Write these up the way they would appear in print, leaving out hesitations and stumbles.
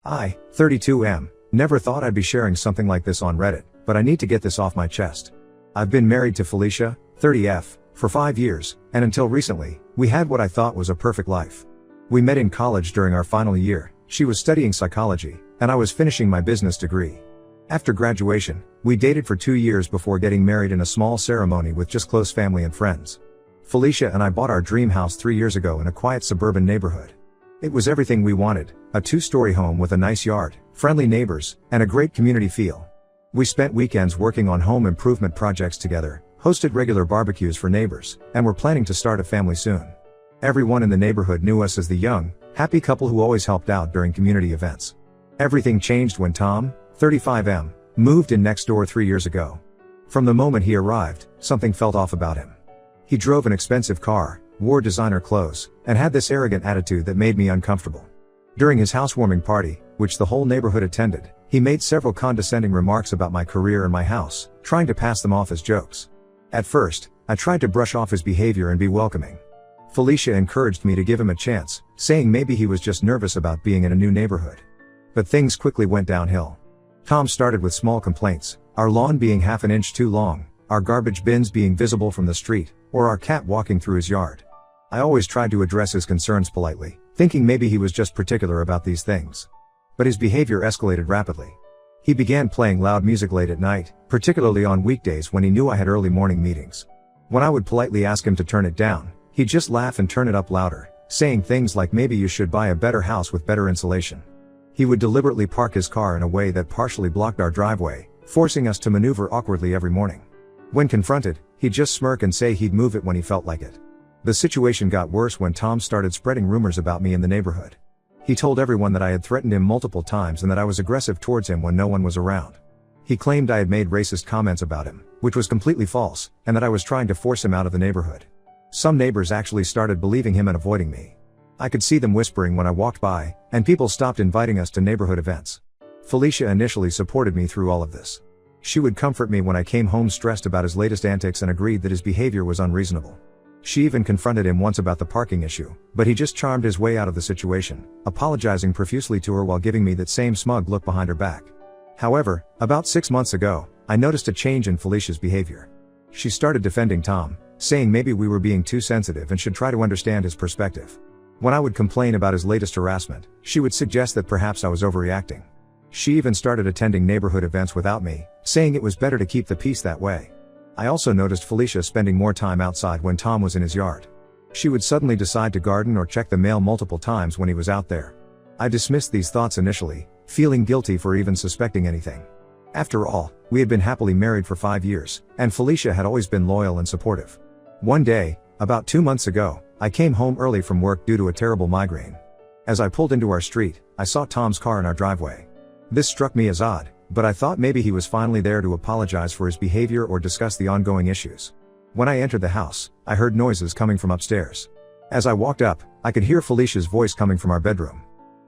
I, 32M, never thought I'd be sharing something like this on Reddit, but I need to get this off my chest. I've been married to Felicia, 30F, for 5 years, and until recently, we had what I thought was a perfect life. We met in college during our final year. She was studying psychology, and I was finishing my business degree. After graduation, we dated for 2 years before getting married in a small ceremony with just close family and friends. Felicia and I bought our dream house 3 years ago in a quiet suburban neighborhood. It was everything we wanted, a 2-story home with a nice yard, friendly neighbors, and a great community feel. We spent weekends working on home improvement projects together, hosted regular barbecues for neighbors, and were planning to start a family soon. Everyone in the neighborhood knew us as the young, happy couple who always helped out during community events. Everything changed when Tom, 35M, moved in next door 3 years ago. From the moment he arrived, something felt off about him. He drove an expensive car, wore designer clothes, and had this arrogant attitude that made me uncomfortable. During his housewarming party, which the whole neighborhood attended, he made several condescending remarks about my career and my house, trying to pass them off as jokes. At first, I tried to brush off his behavior and be welcoming. Felicia encouraged me to give him a chance, saying maybe he was just nervous about being in a new neighborhood. But things quickly went downhill. Tom started with small complaints, our lawn being half an inch too long, our garbage bins being visible from the street, or our cat walking through his yard. I always tried to address his concerns politely, thinking maybe he was just particular about these things. But his behavior escalated rapidly. He began playing loud music late at night, particularly on weekdays when he knew I had early morning meetings. When I would politely ask him to turn it down, he'd just laugh and turn it up louder, saying things like maybe you should buy a better house with better insulation. He would deliberately park his car in a way that partially blocked our driveway, forcing us to maneuver awkwardly every morning. When confronted, he'd just smirk and say he'd move it when he felt like it. The situation got worse when Tom started spreading rumors about me in the neighborhood. He told everyone that I had threatened him multiple times and that I was aggressive towards him when no one was around. He claimed I had made racist comments about him, which was completely false, and that I was trying to force him out of the neighborhood. Some neighbors actually started believing him and avoiding me. I could see them whispering when I walked by, and people stopped inviting us to neighborhood events. Felicia initially supported me through all of this. She would comfort me when I came home stressed about his latest antics and agreed that his behavior was unreasonable. She even confronted him once about the parking issue, but he just charmed his way out of the situation, apologizing profusely to her while giving me that same smug look behind her back. However, about 6 months ago, I noticed a change in Felicia's behavior. She started defending Tom, saying maybe we were being too sensitive and should try to understand his perspective. When I would complain about his latest harassment, she would suggest that perhaps I was overreacting. She even started attending neighborhood events without me, saying it was better to keep the peace that way. I also noticed Felicia spending more time outside when Tom was in his yard. She would suddenly decide to garden or check the mail multiple times when he was out there. I dismissed these thoughts initially, feeling guilty for even suspecting anything. After all, we had been happily married for 5 years, and Felicia had always been loyal and supportive. One day, about 2 months ago, I came home early from work due to a terrible migraine. As I pulled into our street, I saw Tom's car in our driveway. This struck me as odd, but I thought maybe he was finally there to apologize for his behavior or discuss the ongoing issues. When I entered the house, I heard noises coming from upstairs. As I walked up, I could hear Felicia's voice coming from our bedroom.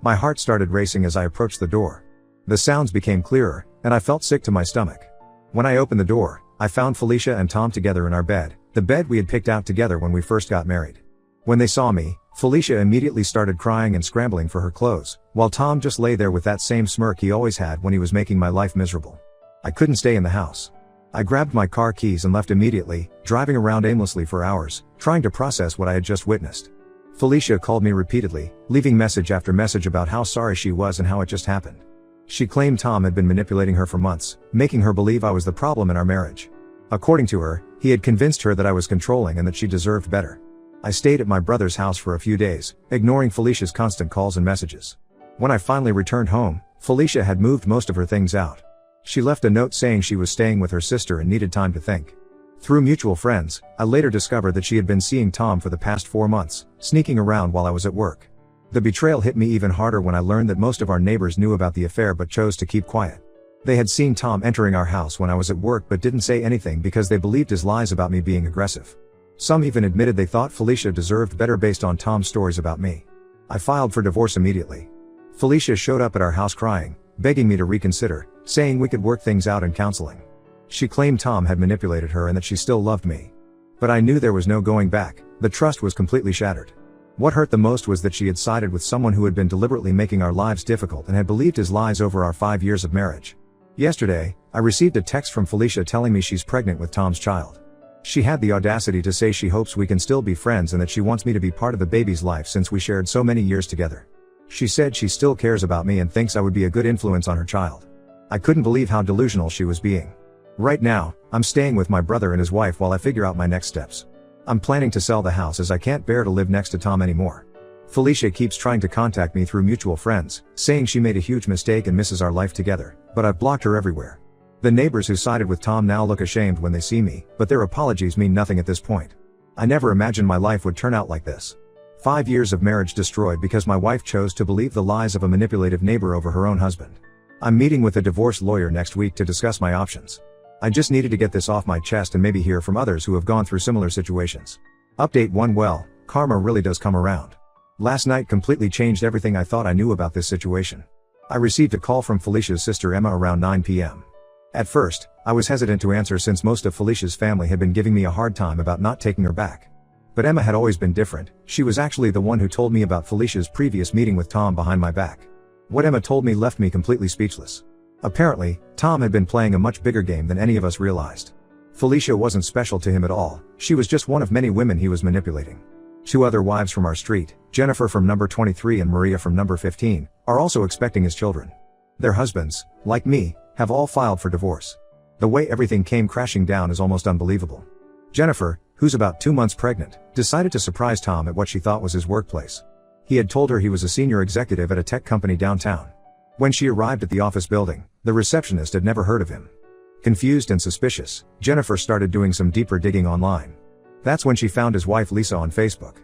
My heart started racing as I approached the door. The sounds became clearer, and I felt sick to my stomach. When I opened the door, I found Felicia and Tom together in our bed, the bed we had picked out together when we first got married. When they saw me, Felicia immediately started crying and scrambling for her clothes, while Tom just lay there with that same smirk he always had when he was making my life miserable. I couldn't stay in the house. I grabbed my car keys and left immediately, driving around aimlessly for hours, trying to process what I had just witnessed. Felicia called me repeatedly, leaving message after message about how sorry she was and how it just happened. She claimed Tom had been manipulating her for months, making her believe I was the problem in our marriage. According to her, he had convinced her that I was controlling and that she deserved better. I stayed at my brother's house for a few days, ignoring Felicia's constant calls and messages. When I finally returned home, Felicia had moved most of her things out. She left a note saying she was staying with her sister and needed time to think. Through mutual friends, I later discovered that she had been seeing Tom for the past 4 months, sneaking around while I was at work. The betrayal hit me even harder when I learned that most of our neighbors knew about the affair but chose to keep quiet. They had seen Tom entering our house when I was at work but didn't say anything because they believed his lies about me being aggressive. Some even admitted they thought Felicia deserved better based on Tom's stories about me. I filed for divorce immediately. Felicia showed up at our house crying, begging me to reconsider, saying we could work things out in counseling. She claimed Tom had manipulated her and that she still loved me. But I knew there was no going back, the trust was completely shattered. What hurt the most was that she had sided with someone who had been deliberately making our lives difficult and had believed his lies over our 5 years of marriage. Yesterday, I received a text from Felicia telling me she's pregnant with Tom's child. She had the audacity to say she hopes we can still be friends and that she wants me to be part of the baby's life since we shared so many years together. She said she still cares about me and thinks I would be a good influence on her child. I couldn't believe how delusional she was being. Right now, I'm staying with my brother and his wife while I figure out my next steps. I'm planning to sell the house as I can't bear to live next to Tom anymore. Felicia keeps trying to contact me through mutual friends, saying she made a huge mistake and misses our life together, but I've blocked her everywhere. The neighbors who sided with Tom now look ashamed when they see me, but their apologies mean nothing at this point. I never imagined my life would turn out like this. 5 years of marriage destroyed because my wife chose to believe the lies of a manipulative neighbor over her own husband. I'm meeting with a divorce lawyer next week to discuss my options. I just needed to get this off my chest and maybe hear from others who have gone through similar situations. Update 1. Well, karma really does come around. Last night completely changed everything I thought I knew about this situation. I received a call from Felicia's sister Emma around 9 p.m. At first, I was hesitant to answer since most of Felicia's family had been giving me a hard time about not taking her back. But Emma had always been different. She was actually the one who told me about Felicia's previous meeting with Tom behind my back. What Emma told me left me completely speechless. Apparently, Tom had been playing a much bigger game than any of us realized. Felicia wasn't special to him at all, she was just one of many women he was manipulating. 2 other wives from our street, Jennifer from number 23 and Maria from number 15, are also expecting his children. Their husbands, like me, have all filed for divorce. The way everything came crashing down is almost unbelievable. Jennifer, who's about 2 months pregnant, decided to surprise Tom at what she thought was his workplace. He had told her he was a senior executive at a tech company downtown. When she arrived at the office building, the receptionist had never heard of him. Confused and suspicious, Jennifer started doing some deeper digging online. That's when she found his wife Lisa on Facebook.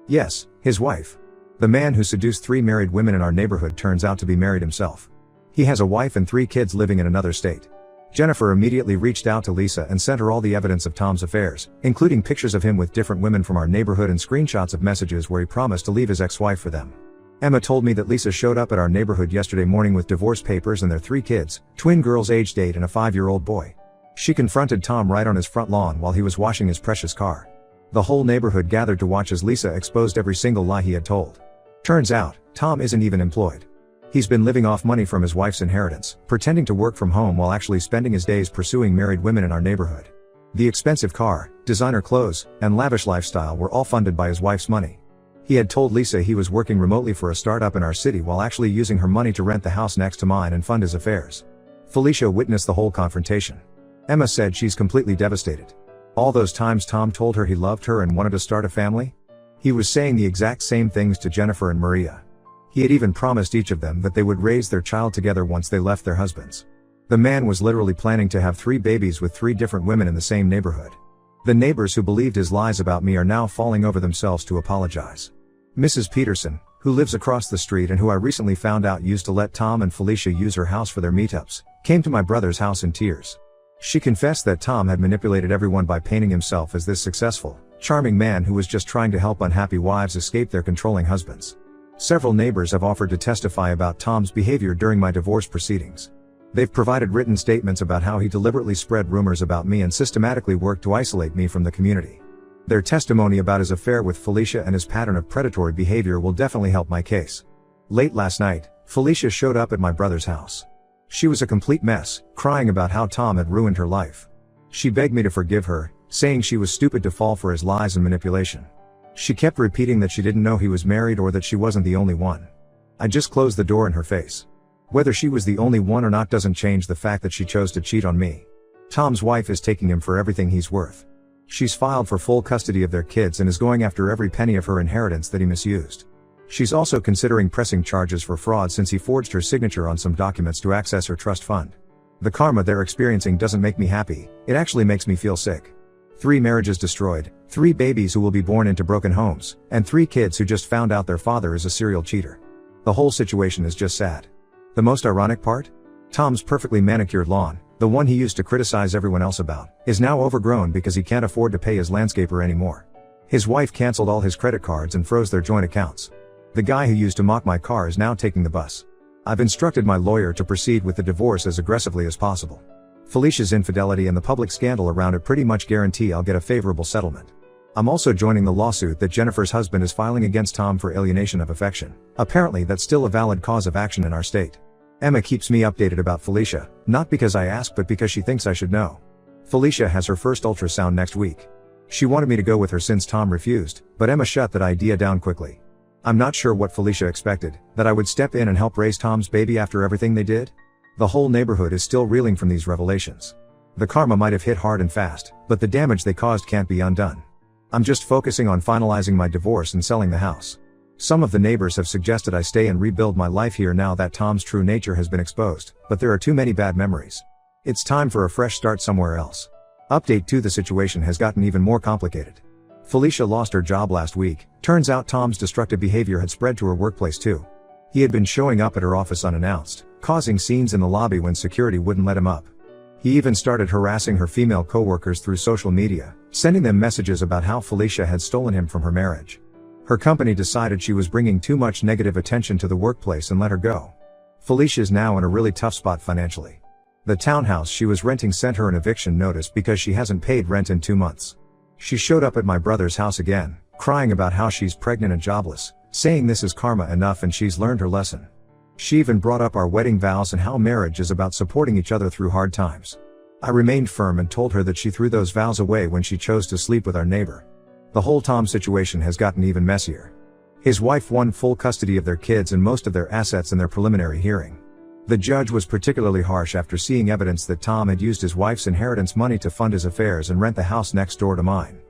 Yes, his wife. The man who seduced 3 married women in our neighborhood turns out to be married himself. He has a wife and 3 kids living in another state. Jennifer immediately reached out to Lisa and sent her all the evidence of Tom's affairs, including pictures of him with different women from our neighborhood and screenshots of messages where he promised to leave his ex-wife for them. Emma told me that Lisa showed up at our neighborhood yesterday morning with divorce papers and their 3 kids, twin girls aged 8 and a 5-year-old boy. She confronted Tom right on his front lawn while he was washing his precious car. The whole neighborhood gathered to watch as Lisa exposed every single lie he had told. Turns out, Tom isn't even employed. He's been living off money from his wife's inheritance, pretending to work from home while actually spending his days pursuing married women in our neighborhood. The expensive car, designer clothes, and lavish lifestyle were all funded by his wife's money. He had told Lisa he was working remotely for a startup in our city while actually using her money to rent the house next to mine and fund his affairs. Felicia witnessed the whole confrontation. Emma said she's completely devastated. All those times Tom told her he loved her and wanted to start a family? He was saying the exact same things to Jennifer and Maria. He had even promised each of them that they would raise their child together once they left their husbands. The man was literally planning to have 3 babies with 3 different women in the same neighborhood. The neighbors who believed his lies about me are now falling over themselves to apologize. Mrs. Peterson, who lives across the street and who I recently found out used to let Tom and Felicia use her house for their meetups, came to my brother's house in tears. She confessed that Tom had manipulated everyone by painting himself as this successful, charming man who was just trying to help unhappy wives escape their controlling husbands. Several neighbors have offered to testify about Tom's behavior during my divorce proceedings. They've provided written statements about how he deliberately spread rumors about me and systematically worked to isolate me from the community. Their testimony about his affair with Felicia and his pattern of predatory behavior will definitely help my case. Late last night, Felicia showed up at my brother's house. She was a complete mess, crying about how Tom had ruined her life. She begged me to forgive her, saying she was stupid to fall for his lies and manipulation. She kept repeating that she didn't know he was married or that she wasn't the only one. I just closed the door in her face. Whether she was the only one or not doesn't change the fact that she chose to cheat on me. Tom's wife is taking him for everything he's worth. She's filed for full custody of their kids and is going after every penny of her inheritance that he misused. She's also considering pressing charges for fraud since he forged her signature on some documents to access her trust fund. The karma they're experiencing doesn't make me happy, it actually makes me feel sick. 3 marriages destroyed, 3 babies who will be born into broken homes, and 3 kids who just found out their father is a serial cheater. The whole situation is just sad. The most ironic part? Tom's perfectly manicured lawn, the one he used to criticize everyone else about, is now overgrown because he can't afford to pay his landscaper anymore. His wife canceled all his credit cards and froze their joint accounts. The guy who used to mock my car is now taking the bus. I've instructed my lawyer to proceed with the divorce as aggressively as possible. Felicia's infidelity and the public scandal around it pretty much guarantee I'll get a favorable settlement. I'm also joining the lawsuit that Jennifer's husband is filing against Tom for alienation of affection. Apparently that's still a valid cause of action in our state. Emma keeps me updated about Felicia, not because I asked but because she thinks I should know. Felicia has her first ultrasound next week. She wanted me to go with her since Tom refused, but Emma shut that idea down quickly. I'm not sure what Felicia expected, that I would step in and help raise Tom's baby after everything they did? The whole neighborhood is still reeling from these revelations. The karma might have hit hard and fast, but the damage they caused can't be undone. I'm just focusing on finalizing my divorce and selling the house. Some of the neighbors have suggested I stay and rebuild my life here now that Tom's true nature has been exposed, but there are too many bad memories. It's time for a fresh start somewhere else. Update 2: the situation has gotten even more complicated. Felicia lost her job last week. Turns out Tom's destructive behavior had spread to her workplace too. He had been showing up at her office unannounced, causing scenes in the lobby when security wouldn't let him up. He even started harassing her female coworkers through social media, sending them messages about how Felicia had stolen him from her marriage. Her company decided she was bringing too much negative attention to the workplace and let her go. Felicia's now in a really tough spot financially. The townhouse she was renting sent her an eviction notice because she hasn't paid rent in 2 months. She showed up at my brother's house again, crying about how she's pregnant and jobless, saying this is karma enough and she's learned her lesson. She even brought up our wedding vows and how marriage is about supporting each other through hard times. I remained firm and told her that she threw those vows away when she chose to sleep with our neighbor. The whole Tom situation has gotten even messier. His wife won full custody of their kids and most of their assets in their preliminary hearing. The judge was particularly harsh after seeing evidence that Tom had used his wife's inheritance money to fund his affairs and rent the house next door to mine.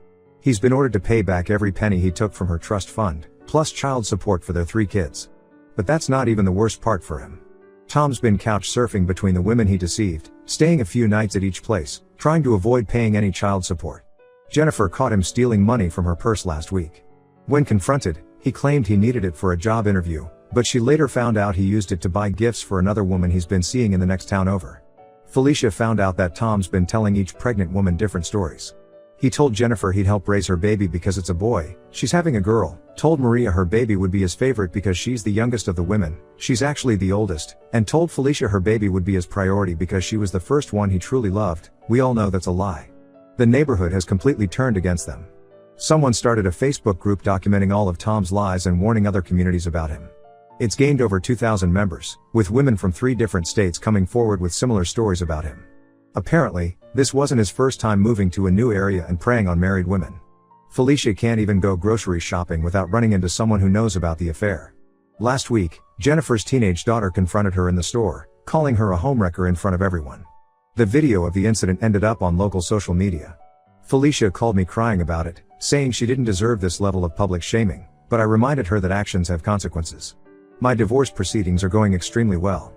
He's been ordered to pay back every penny he took from her trust fund, plus child support for their 3 kids. But that's not even the worst part for him. Tom's been couch surfing between the women he deceived, staying a few nights at each place, trying to avoid paying any child support. Jennifer caught him stealing money from her purse last week. When confronted, he claimed he needed it for a job interview, but she later found out he used it to buy gifts for another woman he's been seeing in the next town over. Felicia found out that Tom's been telling each pregnant woman different stories. He told Jennifer he'd help raise her baby because it's a boy, she's having a girl, told Maria her baby would be his favorite because she's the youngest of the women, she's actually the oldest, and told Felicia her baby would be his priority because she was the first one he truly loved. We all know that's a lie. The neighborhood has completely turned against them. Someone started a Facebook group documenting all of Tom's lies and warning other communities about him. It's gained over 2,000 members, with women from 3 different states coming forward with similar stories about him. Apparently, this wasn't his first time moving to a new area and preying on married women. Felicia can't even go grocery shopping without running into someone who knows about the affair. Last week, Jennifer's teenage daughter confronted her in the store, calling her a homewrecker in front of everyone. The video of the incident ended up on local social media. Felicia called me crying about it, saying she didn't deserve this level of public shaming, but I reminded her that actions have consequences. My divorce proceedings are going extremely well.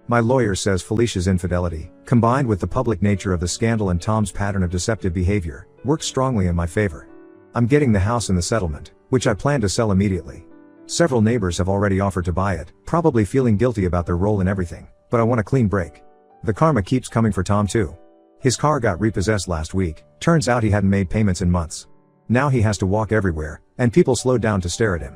My lawyer says Felicia's infidelity, combined with the public nature of the scandal and Tom's pattern of deceptive behavior, works strongly in my favor. I'm getting the house in the settlement, which I plan to sell immediately. Several neighbors have already offered to buy it, probably feeling guilty about their role in everything, but I want a clean break. The karma keeps coming for Tom too. His car got repossessed last week, turns out he hadn't made payments in months. Now he has to walk everywhere, and people slow down to stare at him.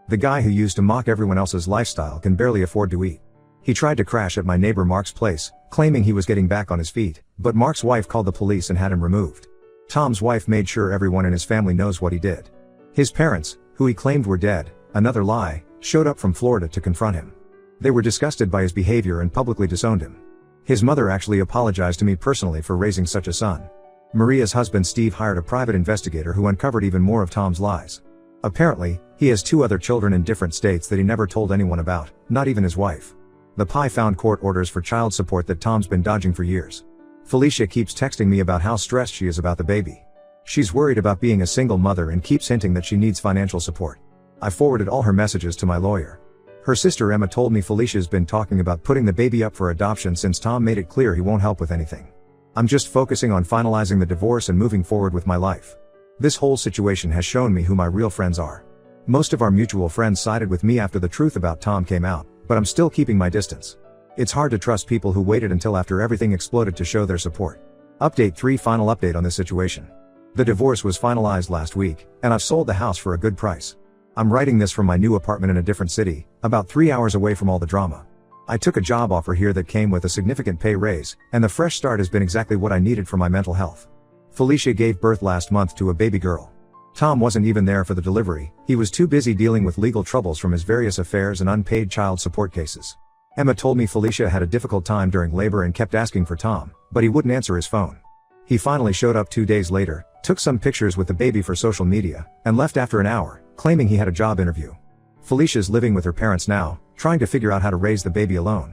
The guy who used to mock everyone else's lifestyle can barely afford to eat. He tried to crash at my neighbor Mark's place, claiming he was getting back on his feet, but Mark's wife called the police and had him removed. Tom's wife made sure everyone in his family knows what he did. His parents, who he claimed were dead, another lie, showed up from Florida to confront him. They were disgusted by his behavior and publicly disowned him. His mother actually apologized to me personally for raising such a son. Maria's husband Steve hired a private investigator who uncovered even more of Tom's lies. Apparently, he has 2 other children in different states that he never told anyone about, not even his wife. The PI found court orders for child support that Tom's been dodging for years. Felicia keeps texting me about how stressed she is about the baby. She's worried about being a single mother and keeps hinting that she needs financial support. I forwarded all her messages to my lawyer. Her sister Emma told me Felicia's been talking about putting the baby up for adoption since Tom made it clear he won't help with anything. I'm just focusing on finalizing the divorce and moving forward with my life. This whole situation has shown me who my real friends are. Most of our mutual friends sided with me after the truth about Tom came out, but I'm still keeping my distance. It's hard to trust people who waited until after everything exploded to show their support. Update 3: Final update on this situation. The divorce was finalized last week, and I've sold the house for a good price. I'm writing this from my new apartment in a different city, about 3 hours away from all the drama. I took a job offer here that came with a significant pay raise, and the fresh start has been exactly what I needed for my mental health. Felicia gave birth last month to a baby girl. Tom wasn't even there for the delivery, he was too busy dealing with legal troubles from his various affairs and unpaid child support cases. Emma told me Felicia had a difficult time during labor and kept asking for Tom, but he wouldn't answer his phone. He finally showed up 2 days later, took some pictures with the baby for social media, and left after an hour, claiming he had a job interview. Felicia's living with her parents now, trying to figure out how to raise the baby alone.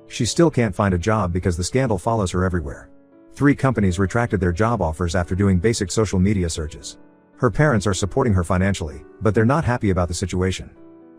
She still can't find a job because the scandal follows her everywhere. 3 companies retracted their job offers after doing basic social media searches. Her parents are supporting her financially, but they're not happy about the situation.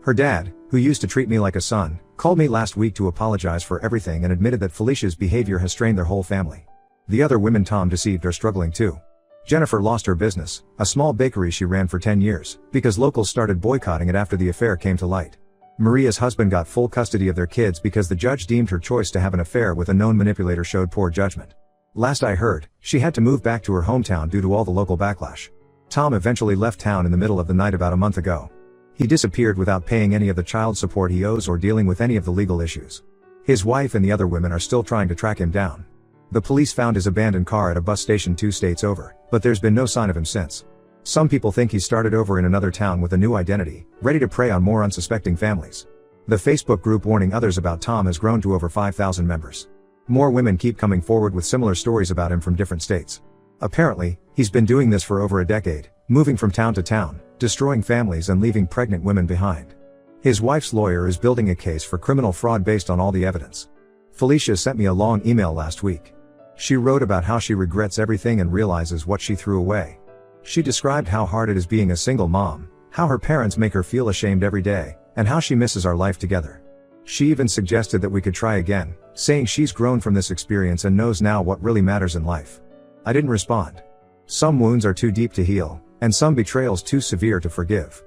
Her dad, who used to treat me like a son, called me last week to apologize for everything and admitted that Felicia's behavior has strained their whole family. The other women Tom deceived are struggling too. Jennifer lost her business, a small bakery she ran for 10 years, because locals started boycotting it after the affair came to light. Maria's husband got full custody of their kids because the judge deemed her choice to have an affair with a known manipulator showed poor judgment. Last I heard, she had to move back to her hometown due to all the local backlash. Tom eventually left town in the middle of the night about a month ago. He disappeared without paying any of the child support he owes or dealing with any of the legal issues. His wife and the other women are still trying to track him down. The police found his abandoned car at a bus station 2 states over, but there's been no sign of him since. Some people think he started over in another town with a new identity, ready to prey on more unsuspecting families. The Facebook group warning others about Tom has grown to over 5,000 members. More women keep coming forward with similar stories about him from different states. Apparently, he's been doing this for over a decade, moving from town to town, destroying families and leaving pregnant women behind. His wife's lawyer is building a case for criminal fraud based on all the evidence. Felicia sent me a long email last week. She wrote about how she regrets everything and realizes what she threw away. She described how hard it is being a single mom, how her parents make her feel ashamed every day, and how she misses our life together. She even suggested that we could try again, saying she's grown from this experience and knows now what really matters in life. I didn't respond. Some wounds are too deep to heal, and some betrayals too severe to forgive.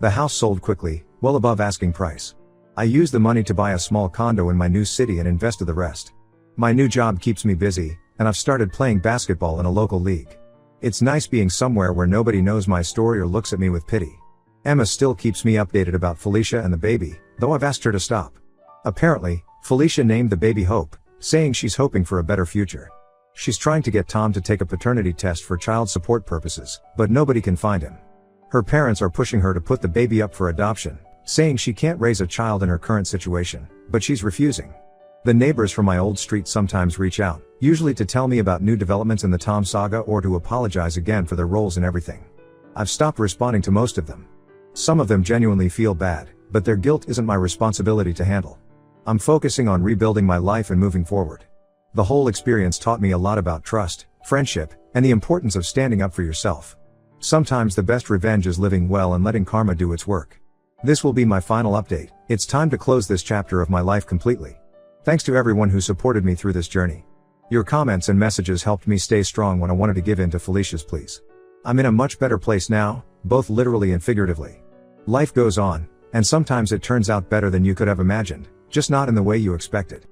The house sold quickly, well above asking price. I used the money to buy a small condo in my new city and invested the rest. My new job keeps me busy, and I've started playing basketball in a local league. It's nice being somewhere where nobody knows my story or looks at me with pity. Emma still keeps me updated about Felicia and the baby, though I've asked her to stop. Apparently, Felicia named the baby Hope, saying she's hoping for a better future. She's trying to get Tom to take a paternity test for child support purposes, but nobody can find him. Her parents are pushing her to put the baby up for adoption, saying she can't raise a child in her current situation, but she's refusing. The neighbors from my old street sometimes reach out, usually to tell me about new developments in the Tom saga or to apologize again for their roles in everything. I've stopped responding to most of them. Some of them genuinely feel bad, but their guilt isn't my responsibility to handle. I'm focusing on rebuilding my life and moving forward. The whole experience taught me a lot about trust, friendship, and the importance of standing up for yourself. Sometimes the best revenge is living well and letting karma do its work. This will be my final update. It's time to close this chapter of my life completely. Thanks to everyone who supported me through this journey. Your comments and messages helped me stay strong when I wanted to give in to Felicia's pleas. I'm in a much better place now, both literally and figuratively. Life goes on, and sometimes it turns out better than you could have imagined, just not in the way you expected.